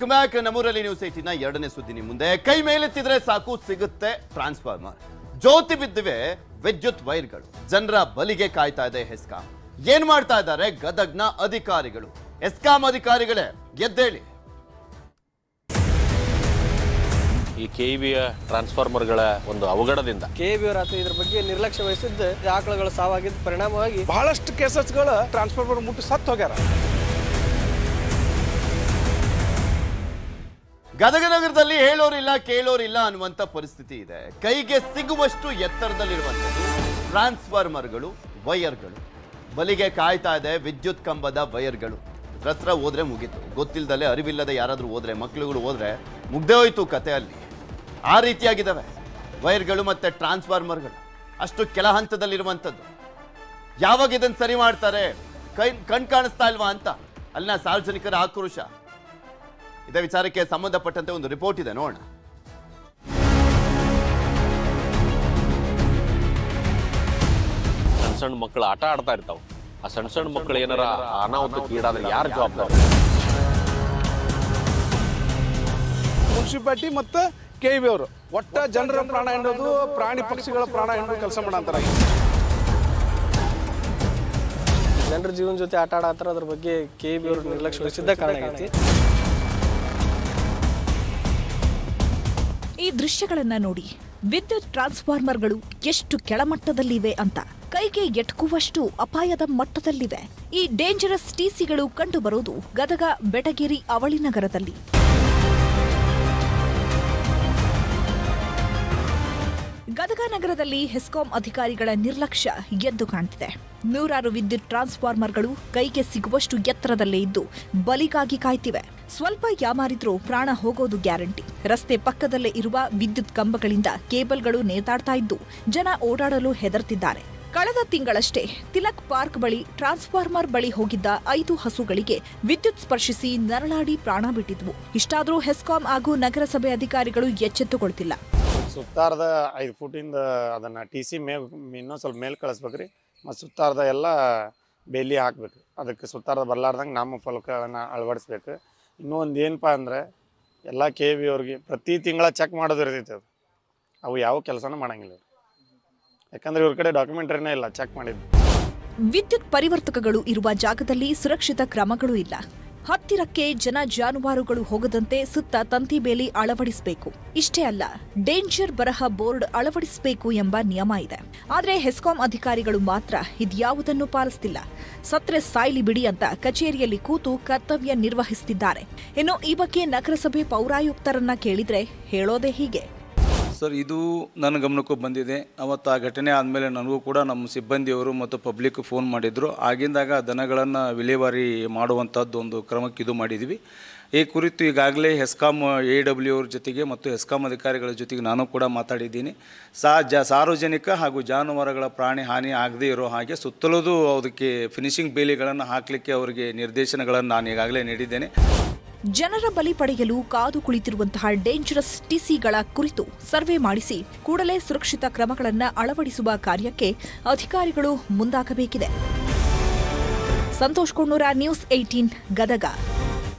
Back ನಮ್ಮೂರಲ್ಲಿ news 18ನ ಎರಡನೇ ಸುದ್ದಿ ನಿಮ್ಮ ಮುಂದೆ. ಕೈ ಮೇಲೆತ್ತಿದ್ರೆ ಸಾಕು ಸಿಗುತ್ತೆ ಟ್ರಾನ್ಸ್ಫಾರ್ಮರ್. ಜ್ಯೋತಿ ಬಿದ್ದಿವೆ ವಿದ್ಯುತ್ ವೈರ್ಗಳು. ಜನರ ಬಲಿಗೆ ಕಾಯ್ತಾ ಇದೆ ಹೆಸ್ಕಾಂ. ಏನ್ ಮಾಡ್ತಾ ಇದ್ದಾರೆ ಗದಗ್ನ ಅಧಿಕಾರಿಗಳು? ಹೆಸ್ಕಾಂ ಅಧಿಕಾರಿಗಳೇ ಎದ್ದೇಳಿ. ಈ ಕೆಇಬಿಯ ಟ್ರಾನ್ಸ್ಫಾರ್ಮರ್ಗಳ ಒಂದು ಅವಘಡದಿಂದ ಕೆಇಬಿಯವರ ಇದ್ರ ಬಗ್ಗೆ ನಿರ್ಲಕ್ಷ್ಯ ವಹಿಸಿದ್ದು ಆಕಳುಗಳ ಸಾವಾಗಿದ್ದ ಪರಿಣಾಮವಾಗಿ ಬಹಳಷ್ಟು ಕೇಸಸ್ಗಳು ಟ್ರಾನ್ಸ್ಫಾರ್ಮರ್ ಮುಟ್ಟಿ ಸತ್ತು ಹೋಗ್ಯಾರ. ಗದಗ ನಗರದಲ್ಲಿ ಹೇಳೋರಿಲ್ಲ ಕೇಳೋರಿಲ್ಲ ಅನ್ನುವಂತ ಪರಿಸ್ಥಿತಿ ಇದೆ. ಕೈಗೆ ಸಿಗುವಷ್ಟು ಎತ್ತರದಲ್ಲಿರುವಂಥದ್ದು ಟ್ರಾನ್ಸ್ಫಾರ್ಮರ್ಗಳು, ವೈರ್ಗಳು. ಬಲಿಗೆ ಕಾಯ್ತಾ ಇದೆ ವಿದ್ಯುತ್ ಕಂಬದ ವೈರ್ಗಳು. ಹತ್ರ ಹೋದ್ರೆ ಮುಗೀತು. ಗೊತ್ತಿಲ್ಲದಲ್ಲೇ ಅರಿವಿಲ್ಲದೆ ಯಾರಾದ್ರೂ ಹೋದ್ರೆ, ಮಕ್ಕಳುಗಳು ಹೋದ್ರೆ ಮುಗ್ದೇ ಹೋಯ್ತು ಕತೆ ಅಲ್ಲಿ. ಆ ರೀತಿಯಾಗಿದ್ದಾವೆ ವೈರ್ಗಳು ಮತ್ತೆ ಟ್ರಾನ್ಸ್ಫಾರ್ಮರ್ಗಳು. ಅಷ್ಟು ಕೆಳ ಹಂತದಲ್ಲಿರುವಂಥದ್ದು. ಯಾವಾಗ ಇದನ್ನು ಸರಿ ಮಾಡ್ತಾರೆ? ಕಣ್ ಕಾಣಿಸ್ತಾ ಇಲ್ವಾ ಅಂತ ಅಲ್ಲಿನ ಸಾರ್ವಜನಿಕರ ಆಕ್ರೋಶ. ಇದೇ ವಿಚಾರಕ್ಕೆ ಸಂಬಂಧಪಟ್ಟಂತೆ ಒಂದು ರಿಪೋರ್ಟ್ ಇದೆ, ನೋಡೋಣ. ಸಣ್ಣ ಸಣ್ಣ ಮಕ್ಕಳು ಆಟ ಆಡ್ತಾ ಇರ್ತಾವ. ಆ ಸಣ್ಣ ಸಣ್ಣ ಮಕ್ಕಳು ಏನಾರ ಅನಾಹುತಕ್ಕೆ ಈಡಾದ್ರೆ ಯಾರು ಜವಾಬ್ದಾರಿ? ಮುನ್ಸಿಪಾಲಿಟಿ ಮತ್ತು ಕೆಇಬಿ ಅವರು ಒಟ್ಟ ಜನರ ಪ್ರಾಣ ಹಿಡಿದು ಪ್ರಾಣಿ ಪಕ್ಷಿಗಳ ಪ್ರಾಣ ಹಿಡಿದು ಕೆಲಸ ಮಾಡಂತಾರ. ಜನರ ಜೀವನ ಜೊತೆ ಆಟ ಆಡತ್ತಾರ. ಅದ್ರ ಬಗ್ಗೆ ಕೆಇಬಿ ಅವರು ನಿರ್ಲಕ್ಷ್ಯ ವಹಿಸಿದ್ದ ಕಾರಣ ಆಗೈತಿ. ಈ ದೃಶ್ಯಗಳನ್ನ ನೋಡಿ, ವಿದ್ಯುತ್ ಟ್ರಾನ್ಸ್ಫಾರ್ಮರ್ಗಳು ಎಷ್ಟು ಕೆಳಮಟ್ಟದಲ್ಲಿವೆ ಅಂತ. ಕೈಗೆ ಎಟಕುವಷ್ಟು ಅಪಾಯದ ಮಟ್ಟದಲ್ಲಿವೆ. ಈ ಡೇಂಜರಸ್ ಟಿಸಿಗಳು ಕಂಡು ಬರೋದು ಗದಗ ಬೆಟಗೇರಿ ಅವಳಿ ನಗರದಲ್ಲಿ. ಗದಗ ನಗರದಲ್ಲಿ ಹೆಸ್ಕಾಂ ಅಧಿಕಾರಿಗಳ ನಿರ್ಲಕ್ಷ್ಯ ಎದ್ದು ಕಾಣ್ತಿದೆ. ನೂರಾರು ವಿದ್ಯುತ್ ಟ್ರಾನ್ಸ್ಫಾರ್ಮರ್ಗಳು ಕೈಗೆ ಸಿಗುವಷ್ಟು ಎತ್ತರದಲ್ಲೇ ಇದ್ದು ಬಲಿಗಾಗಿ ಕಾಯ್ತಿವೆ. ಸ್ವಲ್ಪ ಯಾಮಾರಿದ್ರೂ ಪ್ರಾಣ ಹೋಗೋದು ಗ್ಯಾರಂಟಿ. ರಸ್ತೆ ಪಕ್ಕದಲ್ಲೇ ಇರುವ ವಿದ್ಯುತ್ ಕಂಬಗಳಿಂದ ಕೇಬಲ್ಗಳು ನೇತಾಡ್ತಾ ಇದ್ದು ಜನ ಓಡಾಡಲು ಹೆದರ್ತಿದ್ದಾರೆ. ಕಳೆದ ತಿಂಗಳಷ್ಟೇ ತಿಲಕ್ ಪಾರ್ಕ್ ಬಳಿ ಟ್ರಾನ್ಸ್ಫಾರ್ಮರ್ ಬಳಿ ಹೋಗಿದ್ದ 5 ಹಸುಗಳಿಗೆ ವಿದ್ಯುತ್ ಸ್ಪರ್ಶಿಸಿ ನರಳಾಡಿ ಪ್ರಾಣ ಬಿಟ್ಟಿದ್ವು. ಇಷ್ಟಾದರೂ ಹೆಸ್ಕಾಂ ಹಾಗೂ ನಗರಸಭೆ ಅಧಿಕಾರಿಗಳು ಎಚ್ಚೆತ್ತುಕೊಳ್ತಿಲ್ಲ. ಸುತ್ತಾರದ 5 ಫೂಟಿಂದ ಅದನ್ನು TC ಇನ್ನೊಂದು ಸ್ವಲ್ಪ ಮೇಲೆ ಕಳಿಸ್ಬೇಕ್ರಿ. ಮತ್ತು ಸುತ್ತಾರದ ಎಲ್ಲ ಬೇಲಿ ಹಾಕ್ಬೇಕು. ಅದಕ್ಕೆ ಸುತ್ತಾರದ ಬರಲಾರ್ದಂಗೆ ನಮ್ಮ ಫಲಕಗಳನ್ನು ಅಳವಡಿಸ್ಬೇಕು. ಇನ್ನೂ ಒಂದು ಏನಪ್ಪ ಅಂದರೆ ಎಲ್ಲ KEB ಅವ್ರಿಗೆ ಪ್ರತಿ ತಿಂಗಳ ಚೆಕ್ ಮಾಡೋದು ಇರ್ತೈತೆ. ಅದು ಅವು ಯಾವ ಕೆಲಸನೂ ಮಾಡಂಗಿಲ್ಲ. ಯಾಕಂದ್ರೆ ಇವ್ರ ಕಡೆ ಡಾಕ್ಯುಮೆಂಟ್ರಿನೇ ಇಲ್ಲ ಚೆಕ್ ಮಾಡಿದ್ದು. ವಿದ್ಯುತ್ ಪರಿವರ್ತಕಗಳು ಇರುವ ಜಾಗದಲ್ಲಿ ಸುರಕ್ಷಿತ ಕ್ರಮಗಳು ಇಲ್ಲ. ಹತ್ತಿರಕ್ಕೆ ಜನ ಜಾನುವಾರುಗಳು ಹೋಗದಂತೆ ಸುತ್ತ ತಂತಿ ಬೇಲಿ ಅಳವಡಿಸಬೇಕು. ಇಷ್ಟೇ ಅಲ್ಲ, ಡೇಂಜರ್ ಬರಹ ಬೋರ್ಡ್ ಅಳವಡಿಸಬೇಕು ಎಂಬ ನಿಯಮ ಇದೆ. ಆದರೆ ಹೆಸ್ಕಾಂ ಅಧಿಕಾರಿಗಳು ಮಾತ್ರ ಇದ್ಯಾವುದನ್ನು ಪಾಲಿಸುತ್ತಿಲ್ಲ. ಸತ್ರೆ ಸಾಯ್ಲಿ ಬಿಡಿ ಅಂತ ಕಚೇರಿಯಲ್ಲಿ ಕೂತು ಕರ್ತವ್ಯ ನಿರ್ವಹಿಸುತ್ತಿದ್ದಾರೆ. ಇನ್ನು ಈ ಬಗ್ಗೆ ನಗರಸಭೆ ಪೌರಾಯುಕ್ತರನ್ನ ಕೇಳಿದ್ರೆ ಹೇಳೋದೇ ಹೀಗೆ. ಸರ್, ಇದು ನನ್ನ ಗಮನಕ್ಕೂ ಬಂದಿದೆ. ಅವತ್ತು ಆ ಘಟನೆ ಆದಮೇಲೆ ನನಗೂ ಕೂಡ ನಮ್ಮ ಸಿಬ್ಬಂದಿಯವರು ಮತ್ತು ಪಬ್ಲಿಕ್ ಫೋನ್ ಮಾಡಿದರು. ಆಗಿಂದಾಗ ದನಗಳನ್ನು ವಿಲೇವಾರಿ ಮಾಡುವಂಥದ್ದು ಒಂದು ಕ್ರಮಕ್ಕೆ ಇದು ಮಾಡಿದ್ವಿ. ಈ ಕುರಿತು ಈಗಾಗಲೇ ಹೆಸ್ಕಾಂ AW ಅವ್ರ ಜೊತೆಗೆ ಮತ್ತು ಹೆಸ್ಕಾಂ ಅಧಿಕಾರಿಗಳ ಜೊತೆಗೆ ನಾನು ಕೂಡ ಮಾತಾಡಿದ್ದೀನಿ. ಸಾರ್ವಜನಿಕ ಹಾಗೂ ಜಾನುವಾರುಗಳ ಪ್ರಾಣಿ ಹಾನಿ ಆಗದೇ ಇರೋ ಹಾಗೆ ಸುತ್ತಲೂ ಅದಕ್ಕೆ ಫಿನಿಶಿಂಗ್ ಬೇಲಿಗಳನ್ನು ಹಾಕಲಿಕ್ಕೆ ಅವರಿಗೆ ನಿರ್ದೇಶನಗಳನ್ನು ನಾನು ಈಗಾಗಲೇ ನೀಡಿದ್ದೇನೆ. ಜನರ ಬಲಿ ಪಡೆಯಲು ಕಾದು ಕುಳಿತಿರುವಂತಹ ಡೇಂಜರಸ್ ಟಿಸಿಗಳ ಕುರಿತು ಸರ್ವೆ ಮಾಡಿಸಿ ಕೂಡಲೇ ಸುರಕ್ಷಿತ ಕ್ರಮಗಳನ್ನು ಅಳವಡಿಸುವ ಕಾರ್ಯಕ್ಕೆ ಅಧಿಕಾರಿಗಳು ಮುಂದಾಗಬೇಕಿದೆ. ಸಂತೋಷ್ ಕೊಂಡೂರ, ನ್ಯೂಸ್ 18 ಗದಗ.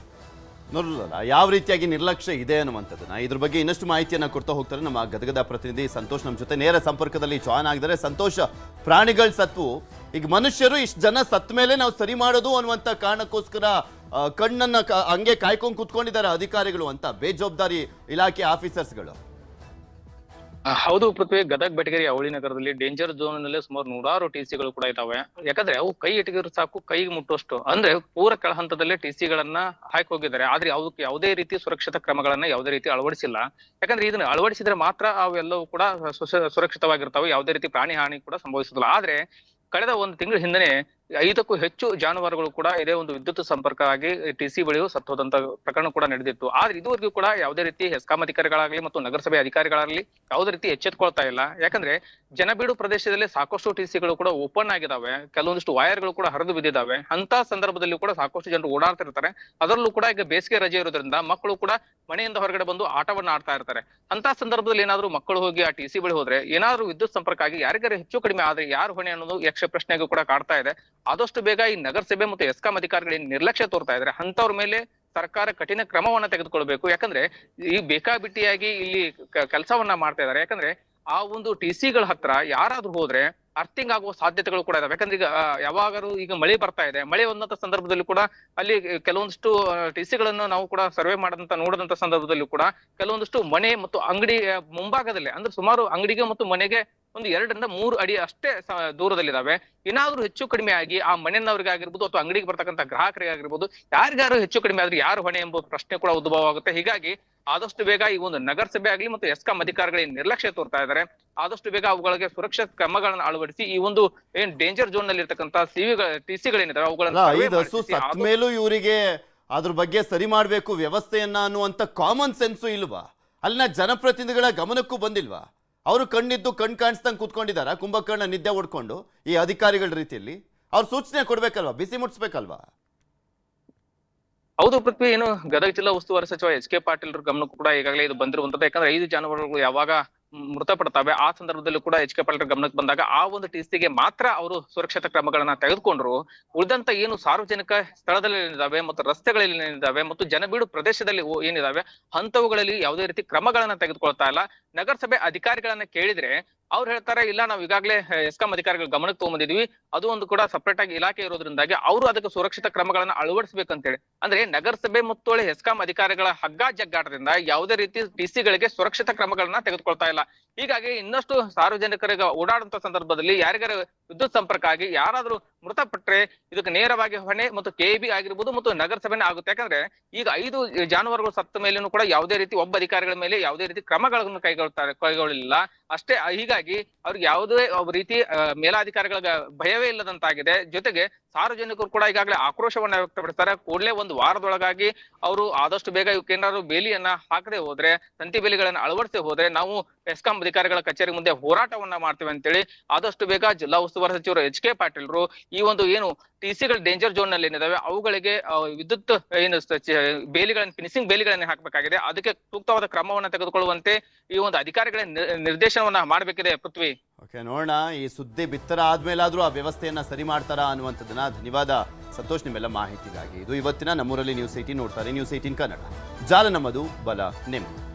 ನೋಡಲ್ಲ ಯಾವ ರೀತಿಯಾಗಿ ನಿರ್ಲಕ್ಷ್ಯ ಇದೆ ಅನ್ನುವಂಥದ್ದನ್ನ. ಇದ್ರ ಬಗ್ಗೆ ಇನ್ನಷ್ಟು ಮಾಹಿತಿಯನ್ನ ಕೊಡ್ತಾ ಹೋಗ್ತಾರೆ ನಮ್ಮ ಗದಗದ ಪ್ರತಿನಿಧಿ ಸಂತೋಷ್. ನಮ್ಮ ಜೊತೆ ನೇರ ಸಂಪರ್ಕದಲ್ಲಿ ಜಾಯ್ನ್ ಆಗಿದ್ದಾರೆ. ಸಂತೋಷ್, ಪ್ರಾಣಿಗಳ ಸತ್ವು, ಈಗ ಮನುಷ್ಯರು ಇಷ್ಟು ಜನ ಸತ್ತ ಮೇಲೆ ನಾವು ಸರಿ ಮಾಡೋದು ಅನ್ನುವಂಥ ಕಾರಣಕ್ಕೋಸ್ಕರ ಕಣ್ಣನ್ನ ಹಂಗೆ ಕಾಯ್ಕೊಂಡು ಕೂತ್ಕೊಂಡಿದ್ದಾರೆ ಅಧಿಕಾರಿಗಳು ಅಂತ, ಬೇಜವಾಬ್ದಾರಿ ಇಲಾಖೆ ಆಫೀಸರ್ಸ್ಗಳು. ಹೌದು ಪೃಥ್ವಿ, ಗದಗ್ ಬೆಟಗೇರಿ ಅವಳಿ ನಗರದಲ್ಲಿ ಡೇಂಜರ್ ಝೋನ್ ನಲ್ಲಿ ಸುಮಾರು 100 TCಗಳು ಕೂಡ ಇದಾವೆ. ಯಾಕಂದ್ರೆ ಅವು ಕೈ ಇಟ್ಟಿದ್ರು ಸಾಕು, ಕೈಗೆ ಮುಟ್ಟುವಷ್ಟು ಅಂದ್ರೆ ಪೂರ ಕೆಳ ಹಂತದಲ್ಲೇ TCಗಳನ್ನ ಹಾಕಿ ಹೋಗಿದ್ದಾರೆ. ಆದ್ರೆ ಅವಕ್ಕೆ ಯಾವುದೇ ರೀತಿ ಸುರಕ್ಷಿತ ಕ್ರಮಗಳನ್ನ ಯಾವುದೇ ರೀತಿ ಅಳವಡಿಸಿಲ್ಲ. ಯಾಕಂದ್ರೆ ಇದನ್ನ ಅಳವಡಿಸಿದ್ರೆ ಮಾತ್ರ ಅವೆಲ್ಲವೂ ಕೂಡ ಸುರಕ್ಷಿತವಾಗಿರ್ತಾವೆ, ಯಾವುದೇ ರೀತಿ ಪ್ರಾಣಿ ಹಾನಿ ಕೂಡ ಸಂಭವಿಸುದಿಲ್ಲ. ಆದ್ರೆ ಕಳೆದ 1 ತಿಂಗಳ ಹಿಂದೆ 5ಕ್ಕೂ ಹೆಚ್ಚು ಜಾನುವಾರುಗಳು ಕೂಡ ಇದೇ ಒಂದು ವಿದ್ಯುತ್ ಸಂಪರ್ಕ ಆಗಿ TC ಬಳಿಯೂ ಸತ್ತೋದಂತ ಪ್ರಕರಣ ಕೂಡ ನಡೆದಿತ್ತು. ಆದ್ರೆ ಇದುವರೆಗೂ ಕೂಡ ಯಾವುದೇ ರೀತಿ ಹೆಸ್ಕಾಂ ಅಧಿಕಾರಿಗಳಾಗಲಿ ಮತ್ತು ನಗರಸಭೆ ಅಧಿಕಾರಿಗಳಾಗಲಿ ಯಾವುದೇ ರೀತಿ ಎಚ್ಚೆತ್ಕೊಳ್ತಾ ಇಲ್ಲ. ಯಾಕಂದ್ರೆ ಜನಬೀಡು ಪ್ರದೇಶದಲ್ಲಿ ಸಾಕಷ್ಟು TCಗಳು ಕೂಡ ಓಪನ್ ಆಗಿದಾವೆ, ಕೆಲವೊಂದಿಷ್ಟು ವೈರ್ಗಳು ಕೂಡ ಹರಿದು ಬಿದ್ದಿದ್ದಾವೆ. ಅಂತ ಸಂದರ್ಭದಲ್ಲಿ ಕೂಡ ಸಾಕಷ್ಟು ಜನರು ಓಡಾಡ್ತಿರ್ತಾರೆ. ಅದರಲ್ಲೂ ಕೂಡ ಈಗ ಬೇಸಿಗೆ ರಜೆ ಇರೋದ್ರಿಂದ ಮಕ್ಕಳು ಕೂಡ ಮನೆಯಿಂದ ಹೊರಗಡೆ ಬಂದು ಆಟವನ್ನ ಆಡ್ತಾ ಇರ್ತಾರೆ. ಅಂತ ಸಂದರ್ಭದಲ್ಲಿ ಏನಾದ್ರು ಮಕ್ಕಳು ಹೋಗಿ ಆ TC ಬಳಿ ಹೋದ್ರೆ ಏನಾದ್ರು ವಿದ್ಯುತ್ ಸಂಪರ್ಕ ಆಗಿ ಯಾರಿಗಾರು ಹೆಚ್ಚು ಕಡಿಮೆ ಆದ್ರೆ ಯಾರು ಹೊಣೆ ಅನ್ನೋದು ಯಕ್ಷ ಪ್ರಶ್ನೆಗೂ ಕೂಡ ಕಾಡ್ತಾ ಇದೆ. ಆದಷ್ಟು ಬೇಗ ಈ ನಗರಸಭೆ ಮತ್ತು ಹೆಸ್ಕಾಂ ಅಧಿಕಾರಿಗಳು ನಿರ್ಲಕ್ಷ್ಯ ತೋರ್ತಾ ಇದ್ದಾರೆ. ಅಂತವ್ರ ಮೇಲೆ ಸರ್ಕಾರ ಕಠಿಣ ಕ್ರಮವನ್ನ ತೆಗೆದುಕೊಳ್ಬೇಕು. ಯಾಕಂದ್ರೆ ಈ ಬೇಕಾಬಿಟ್ಟಿಯಾಗಿ ಇಲ್ಲಿ ಕೆಲಸವನ್ನ ಮಾಡ್ತಾ ಇದ್ದಾರೆ. ಯಾಕಂದ್ರೆ ಆ ಒಂದು ಟಿಸಿಗಳ ಹತ್ರ ಯಾರಾದ್ರೂ ಹೋದ್ರೆ ಅರ್ಥಿಂಗ್ ಆಗುವ ಸಾಧ್ಯತೆಗಳು ಕೂಡ ಇದಾವೆ. ಯಾಕಂದ್ರೆ ಈಗ ಯಾವಾಗಾದ್ರೂ ಈಗ ಮಳೆ ಬರ್ತಾ ಇದೆ, ಮಳೆ ಒಂದಂತ ಸಂದರ್ಭದಲ್ಲಿ ಕೂಡ ಅಲ್ಲಿ ಕೆಲವೊಂದಿಷ್ಟು ಟಿಸಿಗಳನ್ನು ನಾವು ಕೂಡ ಸರ್ವೆ ನೋಡಿದಂತ ಸಂದರ್ಭದಲ್ಲಿ ಕೂಡ ಕೆಲವೊಂದಿಷ್ಟು ಮನೆ ಮತ್ತು ಅಂಗಡಿ ಮುಂಭಾಗದಲ್ಲೇ, ಅಂದ್ರೆ ಸುಮಾರು ಅಂಗಡಿಗೆ ಮತ್ತು ಮನೆಗೆ ಒಂದು 2 ರಿಂದ 3 ಅಡಿ ಅಷ್ಟೇ ದೂರದಲ್ಲಿದ್ದಾವೆ. ಏನಾದ್ರೂ ಹೆಚ್ಚು ಕಡಿಮೆ ಆಗಿ ಆ ಮನೆಯವ್ರಿಗೆ ಆಗಿರ್ಬೋದು ಅಥವಾ ಅಂಗಡಿಗೆ ಬರ್ತಕ್ಕಂಥ ಗ್ರಾಹಕರಿಗೆ ಆಗಿರ್ಬೋದು ಯಾರಿಗಾರು ಹೆಚ್ಚು ಕಡಿಮೆ ಆದ್ರೆ ಯಾರು ಹೊಣೆ ಎಂಬ ಪ್ರಶ್ನೆ ಕೂಡ ಉದ್ಭವ ಆಗುತ್ತೆ. ಹೀಗಾಗಿ ಆದಷ್ಟು ಬೇಗ ಈ ಒಂದು ನಗರಸಭೆ ಆಗಲಿ ಮತ್ತು ಎಸ್ಕಾಂ ಅಧಿಕಾರಿಗಳಿಗೆ ನಿರ್ಲಕ್ಷ್ಯ ತೋರ್ತಾ ಇದ್ದಾರೆ. ಆದಷ್ಟು ಬೇಗ ಅವುಗಳಿಗೆ ಸುರಕ್ಷಾ ಕ್ರಮಗಳನ್ನು ಅಳವಡಿಸಿ ಈ ಒಂದು ಏನ್ ಡೇಂಜರ್ ಝೋನ್ ನಲ್ಲಿ ಇರ್ತಕ್ಕಂಥ ಟಿಸಿಗಳೇನಿದಾವೆ ಅವುಗಳನ್ನ 5 ಹಸು ಸತ್ತ ಮೇಲೂ ಇವರಿಗೆ ಅದ್ರ ಬಗ್ಗೆ ಸರಿ ಮಾಡ್ಬೇಕು ವ್ಯವಸ್ಥೆಯನ್ನ ಅನ್ನುವಂತ ಕಾಮನ್ ಸೆನ್ಸು ಇಲ್ವಾ? ಅಲ್ಲಿನ ಜನಪ್ರತಿನಿಧಿಗಳ ಗಮನಕ್ಕೂ ಬಂದಿಲ್ವಾ? ಅವರು ಕಣ್ಣಿದ್ದು ಕಾಣಿಸ್ದಂಗೆ ಕೂತ್ಕೊಂಡಿದಾರ ಕುಂಭಕರ್ಣ ನಿದ್ದೆ ಹೊಡ್ಕೊಂಡು ಈ ಅಧಿಕಾರಿಗಳ ರೀತಿಯಲ್ಲಿ? ಅವ್ರು ಸೂಚನೆ ಕೊಡ್ಬೇಕಲ್ವಾ, ಬಿಸಿ ಮುಟ್ಸ್ಬೇಕಲ್ವಾ? ಹೌದು ಪೃಥ್ವಿ, ಏನು ಗದಗ ಜಿಲ್ಲಾ ಉಸ್ತುವಾರಿ ಸಚಿವ ಎಚ್ ಕೆ ಪಾಟೀಲ್ ಗಮನಕ್ಕೂ ಕೂಡ ಈಗಾಗಲೇ ಇದು ಬಂದಿರುವಂತದ್ದು. ಯಾಕಂದ್ರೆ 5 ಜಾನುವಾರುಗಳು ಯಾವಾಗ ಮೃತಪಡ್ತವೆ ಆ ಸಂದರ್ಭದಲ್ಲೂ ಕೂಡ ಎಚ್ ಕೆ ಪಾಟೀಲ್ ಗಮನಕ್ಕೆ ಬಂದಾಗ ಆ ಒಂದು ಟಿಸಿಗೆ ಮಾತ್ರ ಅವರು ಸುರಕ್ಷತಾ ಕ್ರಮಗಳನ್ನ ತೆಗೆದುಕೊಂಡ್ರು. ಉಳಿದಂತ ಏನು ಸಾರ್ವಜನಿಕ ಸ್ಥಳದಲ್ಲಿ ಏನಿದಾವೆ ಮತ್ತು ರಸ್ತೆಗಳಲ್ಲಿ ಏನಿದಾವೆ ಮತ್ತು ಜನಬೀಡು ಪ್ರದೇಶದಲ್ಲಿ ಏನಿದಾವೆ ಅಂತವುಗಳಲ್ಲಿ ಯಾವುದೇ ರೀತಿ ಕ್ರಮಗಳನ್ನ ತೆಗೆದುಕೊಳ್ತಾ ಇಲ್ಲ. ನಗರಸಭೆ ಅಧಿಕಾರಿಗಳನ್ನ ಕೇಳಿದ್ರೆ ಅವ್ರು ಹೇಳ್ತಾರೆ, ಇಲ್ಲ ನಾವು ಈಗಾಗಲೇ ಎಸ್ಕಾಂ ಅಧಿಕಾರಿಗಳ ಗಮನಕ್ಕೆ ತಗೊಂಬಂದಿದ್ವಿ, ಅದು ಒಂದು ಕೂಡ ಸಪರೇಟ್ ಆಗಿ ಇಲಾಖೆ ಇರೋದ್ರಿಂದಾಗಿ ಅವರು ಅದಕ್ಕೆ ಸುರಕ್ಷಿತ ಕ್ರಮಗಳನ್ನ ಅಳವಡಿಸಬೇಕಂತೇಳಿ. ಅಂದ್ರೆ ನಗರಸಭೆ ಮತ್ತು ಎಸ್ಕಾಂ ಅಧಿಕಾರಿಗಳ ಹಗ್ಗ ಜಗ್ಗಾಟದಿಂದ ಯಾವುದೇ ರೀತಿ ಟಿಸಿಗಳಿಗೆ ಸುರಕ್ಷಿತ ಕ್ರಮಗಳನ್ನ ತೆಗೆದುಕೊಳ್ತಾ ಇಲ್ಲ. ಹೀಗಾಗಿ ಇನ್ನಷ್ಟು ಸಾರ್ವಜನಿಕರಿಗೆ ಓಡಾಡುವಂತ ಸಂದರ್ಭದಲ್ಲಿ ಯಾರಿಗಾರ ವಿದ್ಯುತ್ ಸಂಪರ್ಕ ಆಗಿ ಯಾರಾದ್ರೂ ಮೃತಪಟ್ರೆ ಇದಕ್ಕೆ ನೇರವಾಗಿ ಹೊಣೆ ಮತ್ತು ಕೆಬಿ ಆಗಿರ್ಬೋದು ಮತ್ತು ನಗರಸಭೆನೇ ಆಗುತ್ತೆ. ಯಾಕಂದ್ರೆ ಈಗ 5 ಜಾನುವಾರುಗಳು ಸತ್ತ ಮೇಲೇನು ಕೂಡ ಯಾವುದೇ ರೀತಿ ಒಬ್ಬ ಅಧಿಕಾರಿಗಳ ಮೇಲೆ ಯಾವುದೇ ರೀತಿ ಕ್ರಮಗಳನ್ನು ಕೈಗೊಳ್ಳಿಲ್ಲ ಅಷ್ಟೇ. ಹೀಗಾಗಿ ಅವ್ರಿಗೆ ಯಾವುದೇ ರೀತಿ ಮೇಲಾಧಿಕಾರಿಗಳ ಭಯವೇ ಇಲ್ಲದಂತಾಗಿದೆ. ಜೊತೆಗೆ ಸಾರ್ವಜನಿಕರು ಕೂಡ ಈಗಾಗಲೇ ಆಕ್ರೋಶವನ್ನ ವ್ಯಕ್ತಪಡಿಸ್ತಾರೆ. ಕೂಡಲೇ 1 ವಾರದೊಳಗಾಗಿ ಅವರು ಆದಷ್ಟು ಬೇಗ ಇವಕ್ಕೇನಾದ್ರು ಬೇಲಿಯನ್ನ ಹಾಕದೆ ಹೋದ್ರೆ, ತಂತಿ ಬೇಲಿಗಳನ್ನ ಅಳವಡಿಸಿ ಹೋದ್ರೆ ನಾವು ಎಸ್ಕಾಂ ಅಧಿಕಾರಿಗಳ ಕಚೇರಿ ಮುಂದೆ ಹೋರಾಟವನ್ನ ಮಾಡ್ತೇವೆ ಅಂತೇಳಿ ಆದಷ್ಟು ಬೇಗ ಜಿಲ್ಲಾ ಉಸ್ತುವಾರಿ ಸಚಿವರು ಎಚ್ ಕೆ ಪಾಟೀಲ್ರು ಈ ಒಂದು ಏನು ಟಿಸಿಗಳು ಡೇಂಜರ್ ಝೋನ್ ನಲ್ಲಿ ಏನಿದಾವೆ ಅವುಗಳಿಗೆ ವಿದ್ಯುತ್ ಏನು ಬೇಲಿಗಳನ್ನ ಫಿನಿಶಿಂಗ್ ಬೇಲಿಗಳನ್ನ ಹಾಕಬೇಕಾಗಿದೆ. ಅದಕ್ಕೆ ಸೂಕ್ತವಾದ ಕ್ರಮವನ್ನ ತೆಗೆದುಕೊಳ್ಳುವಂತೆ ಈ ಒಂದು ಅಧಿಕಾರಿಗಳ ನಿರ್ದೇಶನವನ್ನ ಮಾಡಬೇಕಿದೆ ಪೃಥ್ವಿ. ಓಕೆ, ನೋಡೋಣ ಈ ಸುದ್ದಿ ಬಿತ್ತರ ಆದ್ಮೇಲಾದ್ರೂ ಆ ವ್ಯವಸ್ಥೆಯನ್ನ ಸರಿ ಮಾಡ್ತಾರಾ ಅನ್ನುವಂಥದ್ದನ್ನ. ಧನ್ಯವಾದ ಸಂತೋಷ್ ನಿಮ್ಮೆಲ್ಲ ಮಾಹಿತಿಗಾಗಿ. ಇದು ಇವತ್ತಿನ ನಮ್ಮೂರಲ್ಲಿ ನ್ಯೂಸ್ 18 ನೋಡ್ತಾರೆ. ನ್ಯೂಸ್ 18 ಕನ್ನಡ, ಜಾಲ ನಮ್ಮದು, ಬಲ ನಿಮ್ಮದು.